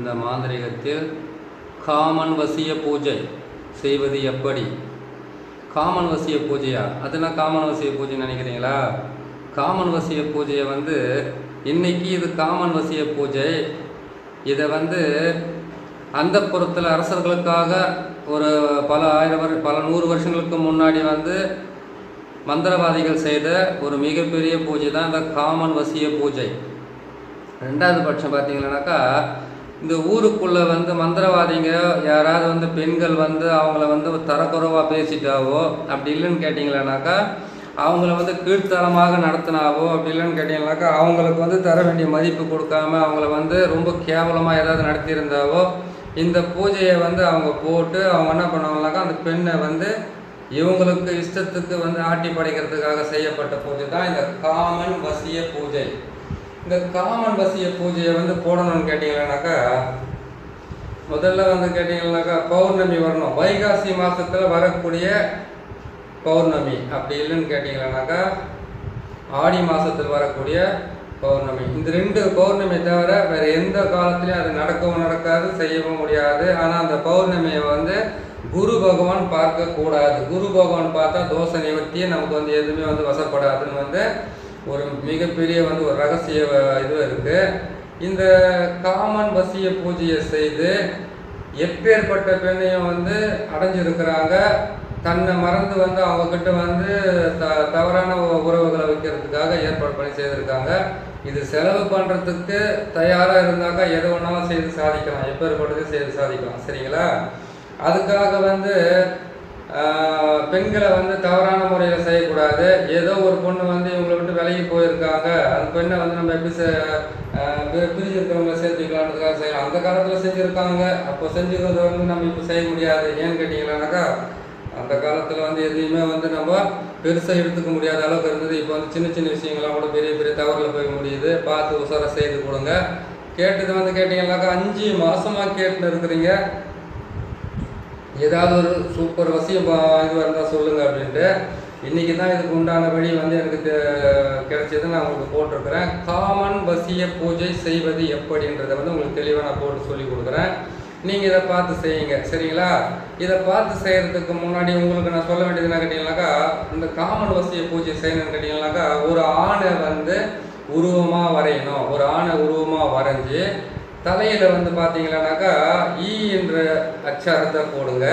இந்த மாந்திரிகத்தில் காமன் வசிய பூஜை செய்வது எப்படி? காமன் வசிய பூஜையா? அதெல்லாம் காமன் வசிய பூஜைன்னு நினைக்கிறீங்களா? காமன் வசிய பூஜையை இன்னைக்கு இது காமன் வசிய பூஜை. இதை அந்த புறத்தில் அரசர்களுக்காக ஒரு பல 100 வருஷங்களுக்கு முன்னாடி மந்திரவாதிகள் செய்த ஒரு மிகப்பெரிய பூஜை தான் இந்த காமன் வசிய பூஜை. ரெண்டாவது பட்சம் பார்த்தீங்கன்னாக்கா, இந்த ஊருக்குள்ளே மந்திரவாதிங்க யாராவது பெண்கள் அவங்கள தரக்குறைவாக பேசிட்டாவோ, அப்படி இல்லைன்னு கேட்டிங்களானாக்கா, அவங்கள கீழ்த்தரமாக நடத்தினாவோ, அப்படி இல்லைன்னு கேட்டிங்கனாக்கா, அவங்களுக்கு தர வேண்டிய மதிப்பு கொடுக்காம அவங்கள ரொம்ப கேவலமாக ஏதாவது நடத்தியிருந்தாவோ, இந்த பூஜையை அவங்க போட்டு அவங்க என்ன பண்ணுவாங்கனாக்கா, அந்த பெண்ணை இவங்களுக்கு இஷ்டத்துக்கு ஆட்டி படைக்கிறதுக்காக செய்யப்பட்ட பூஜை தான் இந்த காமன் வசிய பூஜை. இந்த காமன் வசிய பூஜையை போடணும்னு கேட்டிங்கன்னாக்கா, முதல்ல கேட்டிங்கன்னாக்கா பௌர்ணமி வரணும். வைகாசி மாதத்தில் வரக்கூடிய பௌர்ணமி, அப்படி இல்லைன்னு கேட்டிங்கன்னாக்கா ஆடி மாதத்தில் வரக்கூடிய பௌர்ணமி. இந்த 2 பௌர்ணமி தவிர வேறு எந்த காலத்துலையும் அது நடக்கவும் நடக்காது, செய்யவும் முடியாது. ஆனால் அந்த பௌர்ணமியை குரு பகவான் பார்க்கக்கூடாது. குரு பகவான் பார்த்தா தோஷ நிவர்த்தியே நமக்கு எதுவுமே வசப்படாதுன்னு ஒரு மிகப்பெரிய ஒரு ரகசிய இது இருக்குது. இந்த காமன் வசிய பூஜையை செய்து எப்பேற்பட்ட பெண்ணையும் அடைஞ்சிருக்கிறாங்க. தன்னை மறந்து அவங்கக்கிட்ட தவறான உறவுகளை வைக்கிறதுக்காக ஏற்பாடு பண்ணி செய்திருக்காங்க. இது செலவு பண்ணுறதுக்கு தயாராக இருந்தாக்கா எது ஒன்றாலும் செய்து சாதிக்கலாம், எப்பேற்பட்டது செய்து சாதிக்கலாம். சரிங்களா? அதுக்காக பெண்களை தவறான முறையில் செய்யக்கூடாது. ஏதோ ஒரு பொண்ணு இவங்களை விட்டு விலகி போயிருக்காங்க, அந்த பெண்ணை நம்ம எப்படி பிரிஞ்சிருக்கிறவங்களை சேர்த்துக்கலான்றதுக்காக செய்யலாம். அந்த காலத்தில் செஞ்சுருக்காங்க, அப்போ செஞ்சுக்கிறது நம்ம இப்போ செய்ய முடியாது. ஏன்னு கேட்டிங்களானாக்கா, அந்த காலத்தில் எதையுமே நம்ம பெருசாக எடுத்துக்க முடியாத அளவுக்கு இருந்தது. இப்போ சின்ன சின்ன விஷயங்கள்லாம் கூட பெரிய பெரிய தவறில் போய் முடியுது. பார்த்து உசாராக செய்து கொடுங்க. கேட்டது கேட்டிங்கன்னாக்கா 5 மாதமாக கேட்டுன்னு இருக்கிறீங்க, ஏதாவது ஒரு சூப்பர் வசியம் இதுவாக இருந்தால் சொல்லுங்கள் அப்படின்ட்டு. இன்றைக்கி தான் இதுக்கு உண்டான வழி எனக்கு கிடைச்சது. நான் உங்களுக்கு போட்டிருக்கிறேன். காமன் வசிய பூஜை செய்வது எப்படின்றதை உங்களுக்கு தெளிவாக நான் போட்டு சொல்லி கொடுக்குறேன். நீங்கள் இதை பார்த்து செய்யுங்க. சரிங்களா? இதை பார்த்து செய்கிறதுக்கு முன்னாடி உங்களுக்கு நான் சொல்ல வேண்டியது என்ன கேட்டிங்கனாக்கா, இந்த காமன் வசிய பூஜை செய்யணும்னு கேட்டிங்கனாக்கா, ஒரு ஆணை உருவமாக வரையணும். ஒரு ஆணை உருவமாக வரைஞ்சி தலையில் பார்த்தீங்களானாக்கா ஈ என்ற அச்சாரத்தை போடுங்க.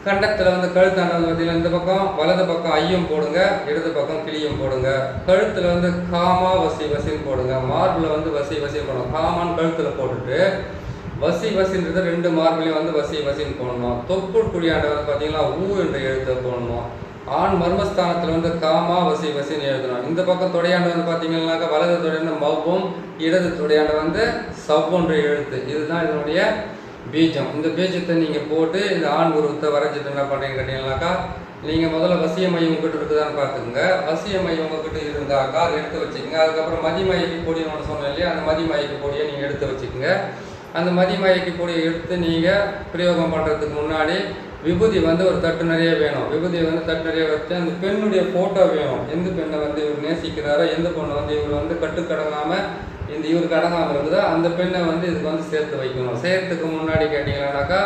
கண்டத்தில் கழுத்தாண்ட பார்த்தீங்கன்னா இந்த பக்கம் வலது பக்கம் ஐயம் போடுங்க, இடது பக்கம் கிளியும் போடுங்க. கழுத்தில் காமா வசி வசின்னு போடுங்க. மார்பில் வசி வசின்னு போடணும். காமான் கழுத்தில் போட்டுட்டு வசி வசின்றது 2 மார்பிலையும் வசி வசின்னு போடணும். தொப்புள் குழியாண்ட பார்த்தீங்கன்னா ஊ என்ற எழுத்தை போடணும். ஆண் மர்மஸ்தானத்தில் காமா வசி வசின்னு எழுதணும். இந்த பக்கம் தொடையாண்டு பார்த்தீங்கன்னாக்கா வலது தொடையாண்ட மவ்வும், இடது தொடையாண்ட சவ்வுன்ற எழுத்து. இதுதான் இதனுடைய பீஜம். இந்த பீஜத்தை நீங்கள் போட்டு இந்த ஆண் உருவத்தை வரைஞ்சிட்டு என்ன பண்ணுறீங்க கேட்டீங்கன்னாக்கா, நீங்கள் முதல்ல வசிய மையம் உங்ககிட்ட இருக்குதான்னு பார்த்துக்குங்க. வசிய மையம் உங்ககிட்ட இருந்தாக்கா அதை எடுத்து வச்சுக்கோங்க. அதுக்கப்புறம் மதிமயக்கி பொடின்னு ஒன்று சொன்னேன் இல்லையா, அந்த மதிமயக்கி பொடியை நீங்கள் எடுத்து வச்சுக்கோங்க. அந்த மதிமயக்கி பொடியை எடுத்து நீங்கள் பிரயோகம் பண்ணுறதுக்கு முன்னாடி விபூதி ஒரு தட்டு நிறைய வேணும். விபூதியை தட்டு நிறைய வச்சு அந்த பெண்ணுடைய ஃபோட்டோ வேணும். எந்த பெண்ணை இவர் நேசிக்கிறாரோ, எந்த பொண்ணை இவர் கட்டுக்கடங்காமல் இவருக்கு அடங்காமல் இருக்குதோ அந்த பெண்ணை இதுக்கு சேர்த்து வைக்கணும். சேர்த்துக்கு முன்னாடி கேட்டிங்கன்னாக்கா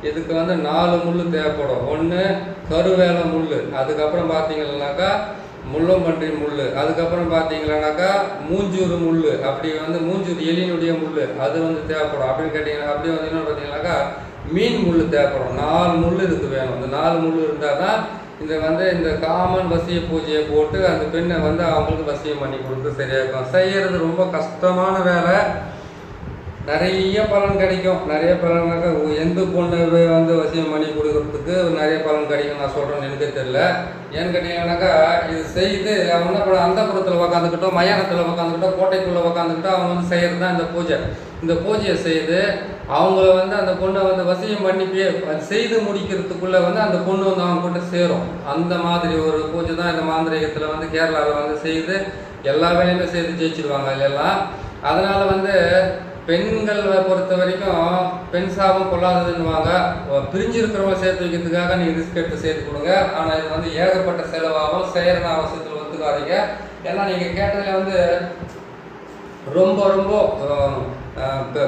இதுக்கு 4 முள் தேவைப்படும். 1 கருவேலை முள், அதுக்கப்புறம் பார்த்தீங்கன்னாக்கா முள்ளம்பன்றி முள், அதுக்கப்புறம் பார்த்தீங்கன்னாக்கா மூஞ்சூறு முள், அப்படி மூஞ்சூறு எலியினுடைய முள் அது தேவைப்படும். அப்படின்னு கேட்டிங்கன்னா அப்படி இன்னொன்று பார்த்தீங்கன்னாக்கா மீன் முள் தேவைப்படும். 4 முள் இதுக்கு வேணும். இந்த 4 முள் இருந்தால் தான் இந்த காமன் வசிய பூஜையை போட்டு அந்த பெண்ணை அவங்களுக்கு வசியம் பண்ணி கொடுத்து சரியாக இருக்கும். செய்கிறது ரொம்ப கஷ்டமான வேலை. நிறைய பலன் கிடைக்கும். நிறைய பலனாக்கா எந்த பொண்ணை வசியம் பண்ணி கொடுக்கறதுக்கு நிறைய பலன் கிடைக்கும் நான் சொல்கிறேன்னு எனக்கு தெரியல. ஏன்னு கேட்டீங்கன்னாக்கா, இது செய்து அவங்க என்ன பண்ண அந்த புறத்தில் உக்காந்துக்கிட்டோம், மயானத்தில் உக்காந்துக்கிட்டோம், கோட்டைக்குள்ளே உக்காந்துக்கிட்டோம் அவங்க செய்கிறது தான் இந்த பூஜை. இந்த பூஜையை செய்து அவங்கள அந்த பொண்ணை வசியம் பண்ணி செய்து முடிக்கிறதுக்குள்ளே அந்த பொண்ணு அவங்க கிட்ட சேரும். அந்த மாதிரி ஒரு பூஜை தான் இந்த மாந்திரிகத்தில் கேரளாவில் செய்து எல்லா வேலையுமே செய்து ஜெயிச்சிடுவாங்க எல்லாம். அதனால் பெண்களை பொறுத்த வரைக்கும் பெண் சாபம் கொள்ளாததுன்னுவாங்க. பிரிஞ்சிருக்கிறவங்க சேர்த்து வைக்கிறதுக்காக நீங்கள் ரிஸ்க் எடுத்து சேர்த்து கொடுங்க. ஆனால் இது ஏகப்பட்ட செலவாகும். செய்கிற அவசியத்தில் ஒத்துக்காதீங்க. ஏன்னா நீங்கள் கேட்டதில் ரொம்ப ரொம்ப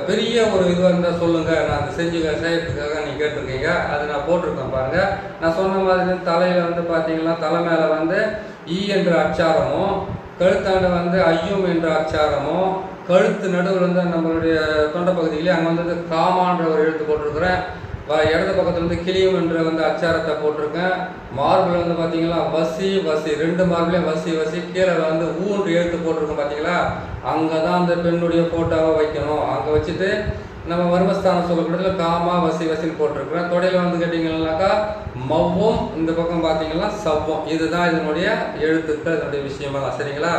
பெரிய ஒரு இதுவாக இருந்தால் சொல்லுங்கள், நான் அதை செய்யறதுக்காக நீங்கள் கேட்டிருக்கீங்க. அது நான் போட்டிருக்கேன் பாருங்கள். நான் சொன்ன மாதிரி தலையில் வந்து பார்த்தீங்கன்னா தலை மேலே வந்து ஈ என்ற அச்சாரமும், கழுத்தாண்டு வந்து ஐயும் என்ற அச்சாரமும், கழுத்து நடுவில் வந்து நம்மளுடைய தொண்டை பகுதியிலே அங்கே வந்து காமான்ற ஒரு எழுத்து போட்டிருக்கிறேன். இடது பக்கத்தில் வந்து கிளியும் என்ற வந்து அச்சாரத்தை போட்டிருக்கேன். மார்பிள் வந்து பார்த்தீங்கன்னா வசி வசி, 2 மார்பிளையும் வசி வசி, கீழே வந்து ஊன்று எழுத்து போட்டிருக்கோம் பார்த்தீங்களா, அங்கே தான் அந்த பெண்ணுடைய ஃபோட்டோவை வைக்கணும். அங்கே வச்சுட்டு நம்ம மர்மஸ்தானம் சொல்லக்கூடல காமா வசி வசின்னு போட்டிருக்கிறேன். தொடையில் வந்து கேட்டிங்கன்னாக்கா மவ்வும், இந்த பக்கம் பார்த்தீங்கன்னா சவ்வும். இதுதான் இதனுடைய எழுத்துக்கள், இதனுடைய விஷயமெல்லாம். சரிங்களா?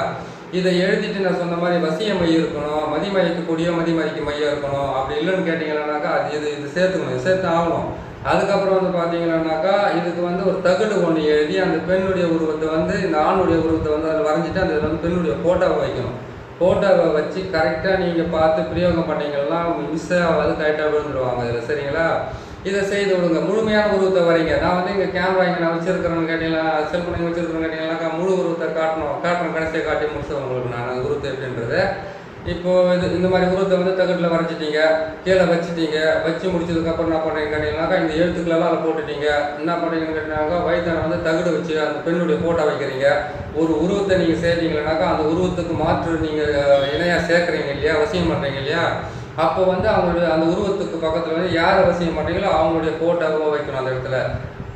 இதை எழுதிட்டு நான் சொன்ன மாதிரி வசிய மையம் இருக்கணும், மதிமயக்கு கூடிய மதிமதிக்கு மையம் இருக்கணும். அப்படி இல்லைன்னு கேட்டிங்கன்னாக்கா அது இது சேர்த்துக்கணும், இது சேர்த்து ஆகணும். அதுக்கப்புறம் வந்து பார்த்தீங்கன்னாக்கா இதுக்கு வந்து ஒரு தகடு ஒன்று எழுதி அந்த பெண்ணுடைய உருவத்தை வந்து இந்த ஆணுடைய உருவத்தை வந்து அதில் வரைஞ்சிட்டு அந்த வந்து பெண்ணுடைய ஃபோட்டோவை வைக்கணும். ஃபோட்டோவை வச்சு கரெக்டாக நீங்கள் பார்த்து பிரயோகம் பண்ணிங்கன்னா மிஸ் ஆகாது, கரெக்டாக விழுந்துருவாங்க இதில். சரிங்களா? இதை செய்து விடுங்க. முழுமையான உருவத்தை வரைங்க. நான் வந்து இங்கே கேமரா இங்கே நான் வச்சுருக்கிறேன்னு கேட்டீங்களா, செல்ஃபோன் இங்கே வச்சுருக்கிறேன்னு கேட்டீங்கன்னாக்கா முழு உருவத்தை காட்டுறேன், கடைசியை காட்டி முடிச்சேன் உங்களுக்கு நான் அந்த உருவத்தை எப்படின்றது. இப்போது இந்த மாதிரி உருவத்தை வந்து தகட்டில் வரைஞ்சிட்டீங்க, கீழே வச்சுட்டீங்க. வச்சு முடிச்சதுக்கப்புறம் என்ன பண்ணுறீங்கன்னு கேட்டிங்கனாக்கா இந்த எழுத்துக்களெல்லாம் அதில் போட்டுட்டீங்க. என்ன பண்ணுறீங்கன்னு கேட்டிங்கனாக்கா வயிற்றான வந்து தகடு வச்சு அந்த பெண்ணுடைய ஃபோட்டோ வைக்கிறீங்க. ஒரு உருவத்தை நீங்கள் சேர்த்தீங்கன்னாக்கா அந்த உருவத்துக்கு மாற்று நீங்கள் இணையாக சேர்க்குறீங்க இல்லையா, அவசியம் பண்ணுறீங்க இல்லையா, அப்போ வந்து அவங்களுடைய அந்த உருவத்துக்கு பக்கத்தில் வந்து யார் அவசியம் பண்ணுறீங்களோ அவங்களுடைய ஃபோட்டோவை வைக்கணும் அந்த இடத்துல.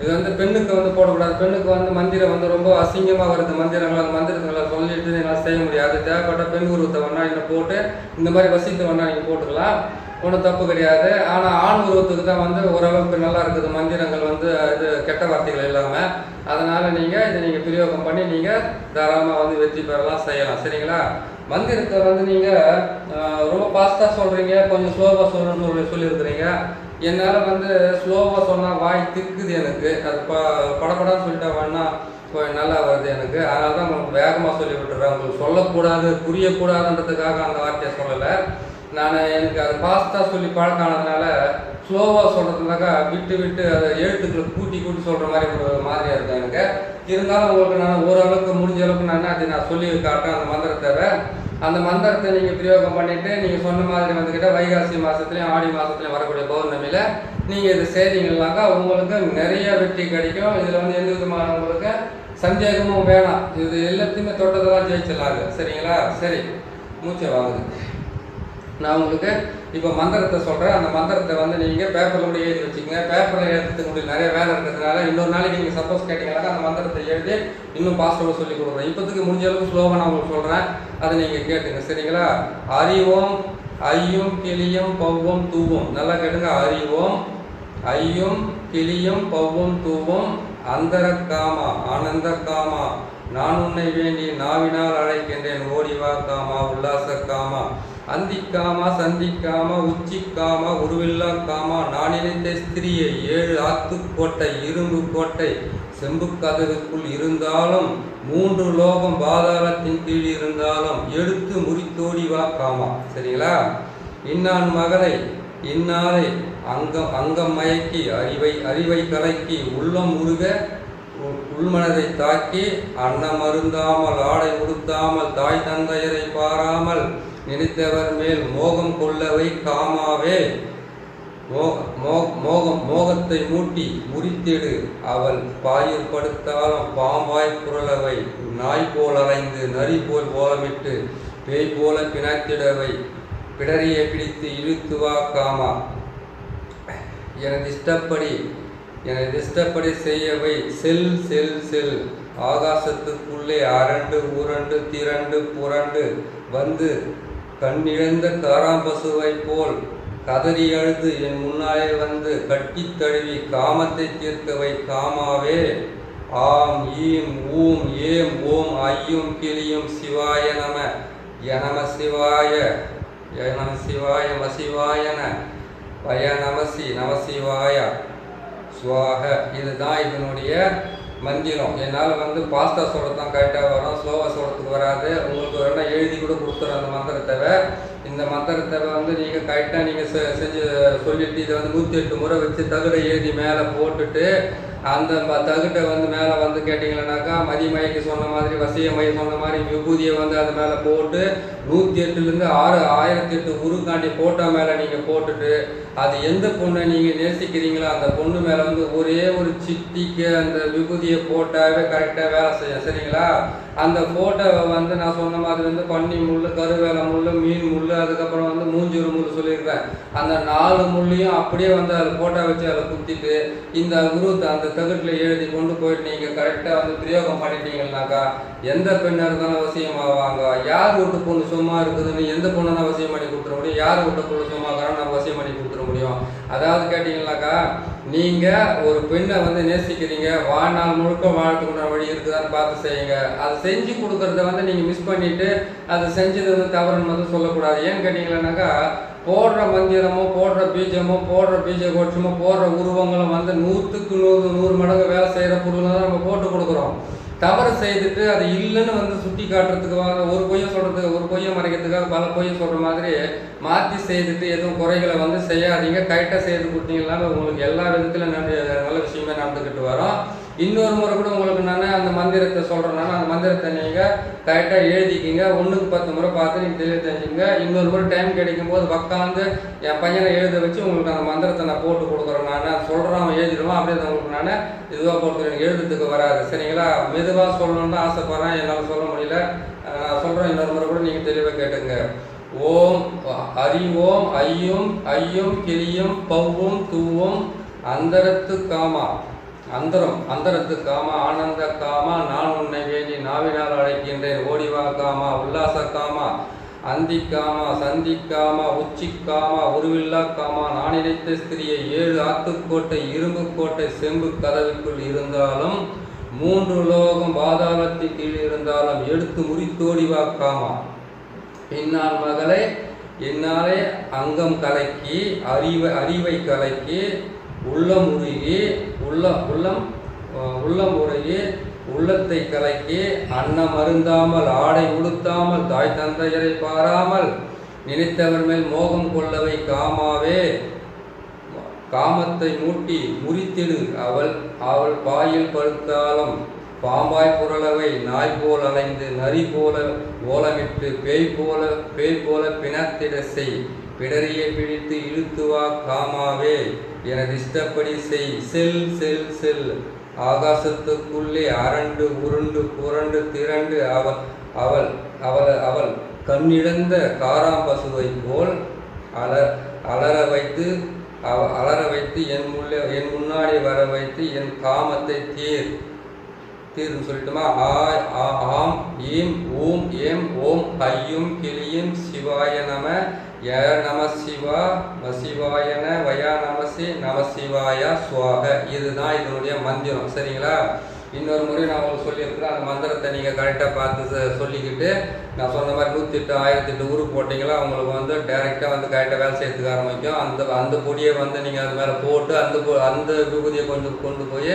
இது வந்து பெண்ணுக்கு வந்து போடக்கூடாது. பெண்ணுக்கு வந்து மந்திரம் வந்து ரொம்ப அசிங்கமாக வருது. மந்திரங்கள் அந்த மந்திரங்களை சொல்லிட்டு என்னால் செய்ய முடியாது. தேவைப்பட்ட பெண் உருவத்தை வேணா இன்னும் போட்டு இந்த மாதிரி வசித்து வேணா நீங்கள் போட்டுக்கலாம், ஒன்றும் தப்பு கிடையாது. ஆனால் ஆண் உருவத்துக்கு தான் வந்து ஓரளவுக்கு நல்லா இருக்குது மந்திரங்கள் வந்து இது கெட்ட வார்த்தைகள் இல்லாமல். அதனால் இதை நீங்கள் பிரயோகம் பண்ணி நீங்கள் தாராளமாக வந்து வெற்றி பெறலாம், செய்யலாம். சரிங்களா? மந்திரத்தை வந்து நீங்கள் ரொம்ப ஃபாஸ்ட்டாக சொல்கிறீங்க, கொஞ்சம் ஸ்லோவாக சொல்லியிருக்கிறீங்க. என்னால் வந்து ஸ்லோவாக சொன்னால் வாய் திக்குது எனக்கு. அது படப்படான்னு சொல்லிட்டா வேணா கொஞ்சம் நல்லா வருது எனக்கு. அதனால தான் உங்களுக்கு வேகமாக சொல்லி விட்டுறேன். உங்களுக்கு சொல்லக்கூடாது, புரியக்கூடாதுன்றதுக்காக அந்த வார்த்தையை சொல்லலை. எனக்கு அது ஃபாஸ்ட்டாக சொல்லி பழக்கானதுனால ஸ்லோவாக சொல்கிறதுனாக்கா விட்டு அதை எழுத்துக்களை கூட்டி சொல்கிற மாதிரி ஒரு மாதிரியாக இருக்கும் எனக்கு. இருந்தாலும் உங்களுக்கு நான் ஓரளவுக்கு முடிஞ்ச அளவுக்கு நான் சொல்லி காட்டுறேன் அந்த மந்திரத்தை நீங்கள் பிரயோகம் பண்ணிவிட்டு நீங்கள் சொன்ன மாதிரி வந்துக்கிட்ட வைகாசி மாதத்துலேயும் ஆடி மாதத்துலேயும் வரக்கூடிய பௌர்ணமியில் நீங்கள் இதை செய்தீங்கன்னாக்கா உங்களுக்கு நிறைய வெற்றி கிடைக்கும். இதில் வந்து எந்த விதமான உங்களுக்கு சந்தேகமும் வேணாம். இது எல்லாத்தையுமே தொட்டதெல்லாம் ஜெயிச்சிடலாங்க. சரிங்களா? சரி, மூச்சை வாங்குது. நான் உங்களுக்கு இப்போ மந்திரத்தை சொல்கிறேன். அந்த மந்திரத்தை வந்து நீங்கள் பேப்பரில் கூட எழுதி வச்சுக்கோங்க. பேப்பரில் எழுதுறதுக்கு உங்களுக்கு நிறைய வேலை இருக்கிறதுனால இன்னொரு நாளைக்கு நீங்கள் சப்போஸ் கேட்டிங்கனாக்கா அந்த மந்திரத்தை எழுதி இன்னும் பாஸ்டோட சொல்லி கொடுக்குறேன். இப்போதுக்கு முடிஞ்ச அளவுக்கு ஸ்லோவாக நான் உங்களுக்கு சொல்கிறேன், அதை நீங்கள் கேட்டுங்க. சரிங்களா? அறிவோம் ஐயும் கிளியும் பவ்வும் தூவும். நல்லா கேட்டுங்க. அறிவோம் ஐயும் கிளியும் பவ்வும் தூவும் அந்தர காமா ஆனந்த காமா நான் உன்னை வேண்டி நாவினால் அழைக்கின்றேன் ஓடிவா காமா உல்லாச காமா அந்திக்காமா சந்திக்காமா உச்சிக்காமா உருவில்லா காமா நான் நினைத்த ஸ்திரியை 7 ஆத்துக்கோட்டை இரும்பு கோட்டை செம்பு கதவுக்குள் இருந்தாலும் 3 லோகம் பாதாளத்தின் கீழ் இருந்தாலும் எடுத்து முறித்தோடிவா காமா. சரிங்களா? இன்னான் மகளை இன்னாரை அங்கம் மயக்கி அறிவை கலக்கி உள்ளம் முருக உள்மனதை தாக்கி அன்னம் அருந்தாமல் ஆடை உடுத்தாமல் தாய் தந்தையரை பாராமல் நினைத்தவர் மேல் மோகம் கொள்ளவை காமாவே. மோகத்தை மூட்டி முறித்திடு அவள் பாயில் படுத்தாலும் பாம்பாய் புரளவை நாய் போல் அலைந்து நரி போல் ஓலமிட்டு பேய் போல பிணைத்திடவை பிடரியை பிடித்து இழுத்துவா காமா. எனது இஷ்டப்படி செய்யவை செல் செல் செல் ஆகாசத்துக்குள்ளே அரண்டு உரண்டு திரண்டு புரண்டு வந்து கண்ணிழந்த காராம்பசுவை போல் கதறி அழுது என் முன்னாலே வந்து கட்டி தழுவி காமத்தை தீர்க்கவை காமாவே. ஆம் ஈம் ஊம் ஏம் ஓம் ஐயும் கிளியும் சிவாய நம எனம சிவாய நம சிவாய மசிவாயன பய நமசி நமசிவாய சுவாக. இதுதான் இதனுடைய மந்திரம். என்னால் வந்து பாஸ்டா சொல்கிறது தான் கரெக்டாக வரும், ஸ்லோவாக சொல்கிறதுக்கு வராது. உங்களுக்கு வேணால் எழுதி கூட கொடுத்துறேன் அந்த மந்திரத்தை. இந்த மந்திரத்தை வந்து நீங்கள் கரெக்டாக நீங்கள் செஞ்சு சொல்லிட்டு இதை வந்து 108 முறை வச்சு தகுடை எழுதி மேலே போட்டுட்டு அந்த தகுட்டை வந்து மேலே வந்து கேட்டிங்களேனாக்கா மதிமயக்கு சொன்ன மாதிரி வசியமய சொன்ன மாதிரி விபூதியை வந்து அது மேலே போட்டு 108லேருந்து 1008 உருக்காண்டி போட்டோ மேலே நீங்கள் போட்டுட்டு அது எந்த பொண்ணை நீங்கள் நேசிக்கிறீங்களோ அந்த பொண்ணு மேலே வந்து ஒரே ஒரு சிட்டிக்கு அந்த விபூதியை போட்டாவே கரெக்டாக வேலை செய்யும். சரிங்களா? அந்த ஃபோட்டோவை வந்து நான் சொன்ன மாதிரி வந்து பன்னி முள், கருவேலை முள், மீன் முள், அதுக்கப்புறம் வந்து மூஞ்சூறு முள் சொல்லியிருக்கிறேன். அந்த 4 முள்ளையும் அப்படியே வந்து அதில் ஃபோட்டோ வச்சு அதில் குத்திட்டு இந்த உருவத்தை அந்த தகுட்டில் எழுதி கொண்டு போயிட்டு நீங்கள் கரெக்டாக வந்து பிரயோகம் பண்ணிட்டீங்கன்னாக்கா எந்த பெண்ணாக இருந்தாலும் அவசியமாவாங்க. யார் வீட்டு பொண்ணு சும்மா இருக்குதுன்னு எந்த பொண்ணை நான் அவசியம் பண்ணி கொடுத்துட முடியும்? யார் வீட்டு பொண்ணு சும்மா இருக்கிறோம் நான் அவசியம் பண்ணி கொடுத்துட முடியும்? அதாவது கேட்டிங்கன்னாக்கா நீங்கள் ஒரு பெண்ணை வந்து நேசிக்கிறீங்க, வாழ்நாள் முழுக்க வாழ்த்துக்குள்ள வழி இருக்குதான்னு பார்த்து செய்யுங்க. அதை செஞ்சு கொடுக்குறத வந்து நீங்கள் மிஸ் பண்ணிவிட்டு அதை செஞ்சது வந்து தவறுன்னு வந்து சொல்லக்கூடாது. ஏன்னு கேட்டிங்கன்னாக்கா போடுற மந்திரமோ போடுற பீஜமோ போடுற பீஜ கோட்சமோ போடுற உருவங்களும் வந்து 100க்கு 100 மடங்கு வேலை செய்கிற பொருள் தான் நம்ம போட்டு கொடுக்குறோம். தவறு செய்துட்டு அது இல்லைன்னு வந்து சுட்டி காட்டுறதுக்காக ஒரு பொய்யை சொல்கிறதுக்கு ஒரு பொய்யை மறைக்கிறதுக்காக பல பொய்யை சொல்கிற மாதிரி மாற்றி செய்துட்டு எதுவும் குறைகளை வந்து செய்யாதீங்க. கரெக்டாக செய்து கொடுத்தீங்கன்னா உங்களுக்கு எல்லா விதத்திலும் நல்ல விஷயமே நடந்துக்கிட்டு வரும். இன்னொரு முறை கூட உங்களுக்கு நான் அந்த மந்திரத்தை சொல்கிறேன்னா அந்த மந்திரத்தை நீங்கள் கரெக்டாக எழுதிக்கிங்க. 1க்கு 10 முறை பார்த்து நீங்கள் தெளிவு தெரிஞ்சுங்க. இன்னொரு முறை டைம் கிடைக்கும் போது உட்காந்து என் பையனை எழுத வச்சு உங்களுக்கு அந்த மந்திரத்தை நான் போட்டு கொடுக்குறேன். நான் சொல்கிறேன், அவன் எழுதிடுவான். அப்படியே உங்களுக்கு நான் இதுவாக போட்டு எனக்கு எழுதுறதுக்கு வராது. சரிங்களா? மெதுவாக சொல்லணும்னு ஆசைப்படுறேன், என்னால் சொல்ல முடியல. நான் சொல்கிறேன், இன்னொரு முறை கூட நீங்கள் தெளிவாக கேட்டுங்க. ஓம் அறிவோம் ஐயும் ஐயும் கிளியும் பவ்வும் தூவும் அந்தரத்து காமா அந்தரத்து காமா ஆனந்த காமா நான் உன்னை வேண்டி நாவினால் அழைக்கின்றேன். ஓடிவா காமா உல்லாச காமா அந்திக்காமா சந்திக்காமா உச்சிக்காமா உருவில்லா காமா நான் நினைத்த ஸ்திரியை 7 ஆத்துக்கோட்டை இரும்பு கோட்டை செம்பு கதவுக்குள் இருந்தாலும் 3 லோகம் பாதாளத்து கீழ் இருந்தாலும் எடுத்து முறித்தோடிவா காமா. பின்னால் மகளே என்னாலே அங்கம் கலக்கி அறிவை கலக்கி உள்ளம் உருகி உள்ளம் உருகி உள்ளத்தை கலக்கி அன்னம் அருந்தாமல் ஆடை உடுத்தாமல் தாய் தந்தையரை பாராமல் நினைத்தவர் மேல் மோகம் கொள்ளவை காமாவே. காமத்தை மூட்டி முறித்திடு அவள் பாயில் படுத்தாலும் பாம்பாய் புரளவை நாய் போல் அலைந்து நரி போல ஓலமிட்டு பேய் போல பிணத்திட செய் பிடரியை பிடித்து இழுத்துவா காமாவே. எனது இஷ்டப்படி செய் செல் செல் செல் ஆகாசத்துக்குள்ளே அரண்டு உருண்டு புரண்டு திரண்டு அவள் கண்ணிழந்த காராம்பசுவை போல் அலற வைத்து என் முன்னாடி வர வைத்து என் காமத்தை தீர்னு சொல்லிட்டுமா. ஆம் ஈம் ஊம் ஏம் ஓம் ஐயும் கிளியும் சிவாய நம ய நம சிவா வசிவாயன வயா நம சிவாயா சுவாக. இதுதான் இதனுடைய மந்திரம். சரிங்களா? இன்னொரு முறை நான் உங்களுக்கு சொல்லியிருக்கிறேன். அந்த மந்திரத்தை நீங்கள் கரெக்டாக பார்த்து சொல்லிக்கிட்டு நான் சொன்ன மாதிரி 108 1008 ஊருக்கு போட்டிங்களா உங்களுக்கு வந்து டைரெக்டாக வந்து கரெக்டாக வேலை செய்யறதுக்கு ஆரம்பிக்கும். அந்த பொடியை வந்து நீங்கள் அது மேலே போட்டு அந்த விபூதியை கொண்டு போய்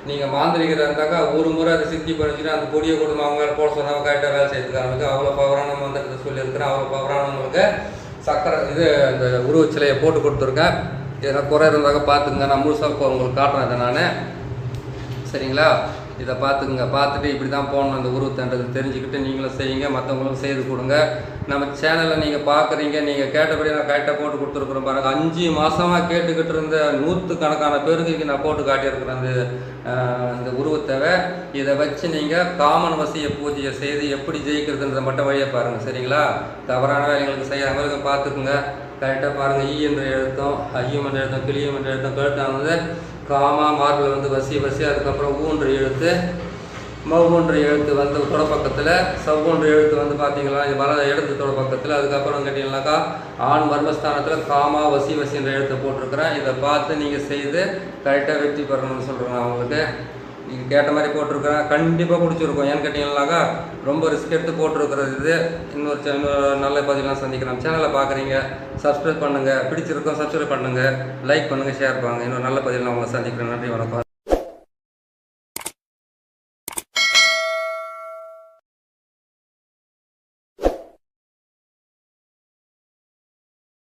நீங்கள் மாந்திரிகராக இருந்தாக்கா ஒரு முறை அதை சித்தி படிச்சுட்டு அந்த பொடியை கொடுத்து அவங்க மேலே போட சொன்னாங்க கரெக்டாக வேலை செய்யறதுக்கு ஆரம்பிக்கும். அவ்வளோ பவரான மந்திரத்தை சொல்லியிருக்கிறேன். அவ்வளோ பவரானவங்களுக்கு சக்கரை இந்த உருவச்சிலையை போட்டு கொடுத்துருக்கேன். இதெல்லாம் குறை இருந்தாக்க பார்த்துக்குங்க. நான் முழுசாக உங்களுக்கு காட்டுறேன் இதை நான். சரிங்களா? இதை பார்த்துக்குங்க. பார்த்துட்டு இப்படி தான் போகணும் அந்த உருவத்தன்றது தெரிஞ்சுக்கிட்டு நீங்களும் செய்யுங்க, மற்றவங்களும் செய்து கொடுங்க. நம்ம சேனலை நீங்கள் பார்க்குறீங்க, நீங்கள் கேட்டபடி நான் கரெக்டாக போட்டு கொடுத்துருக்குறோம் பாருங்கள். 5 மாதமாக கேட்டுக்கிட்டு இருந்த 100கணக்கான பேருக்கு நான் போட்டு காட்டியிருக்கிறேன் அந்த உருவத்தை. இதை வச்சு நீங்கள் காமன் வசிய பூஜையை செய்து எப்படி ஜெயிக்கிறதுன்றதை மட்டும் வழியை பாருங்கள். சரிங்களா? தவறான வேலைகளுக்கு செய்கிற மாதிரி பார்த்துக்குங்க. கரெக்டாக பாருங்கள். ஈ என்ற எழுத்தும் ஐயம் என்ற எழுத்தும் கிளியம் என்ற எழுத்தும் கழுத்தானது காமா மார்பில் வந்து வசி அதுக்கப்புறம் ஊன்ற எழுத்து மவுன்ற எழுத்து வந்து தொடப்பக்கத்தில் சவ்வொன்ற எழுத்து வந்து பார்த்தீங்களா வர எழுத்து தொடப்பக்கத்தில். அதுக்கப்புறம் கேட்டிங்கனாக்கா ஆண் மர்மஸ்தானத்தில் காமா வசின்ற எழுத்தை போட்டிருக்கிறேன். இதை பார்த்து நீங்கள் செய்து கரெக்டாக வெற்றி பெறணும்னு சொல்கிறேன். நான் உங்களுக்கு நீங்கள் கேட்ட மாதிரி போட்டிருக்கிறேன். கண்டிப்பாக பிடிச்சிருக்கும். ஏன்னு கேட்டிங்கனாக்கா ரொம்ப ரிஸ்க் எடுத்து போட்டிருக்கிறது இது. இன்னொரு நல்ல பதிலாம் சந்திக்கிறோம். சேனலை பார்க்குறீங்க, சப்ஸ்கிரைப் பண்ணுங்கள். பிடிச்சிருக்கோம் சப்ஸ்கிரைப் பண்ணுங்கள், லைக் பண்ணுங்கள், ஷேர் பண்ணுங்கள். இன்னொரு நல்ல பதிலாம் உங்களை சந்திக்கிறேன். நன்றி, வணக்கம்.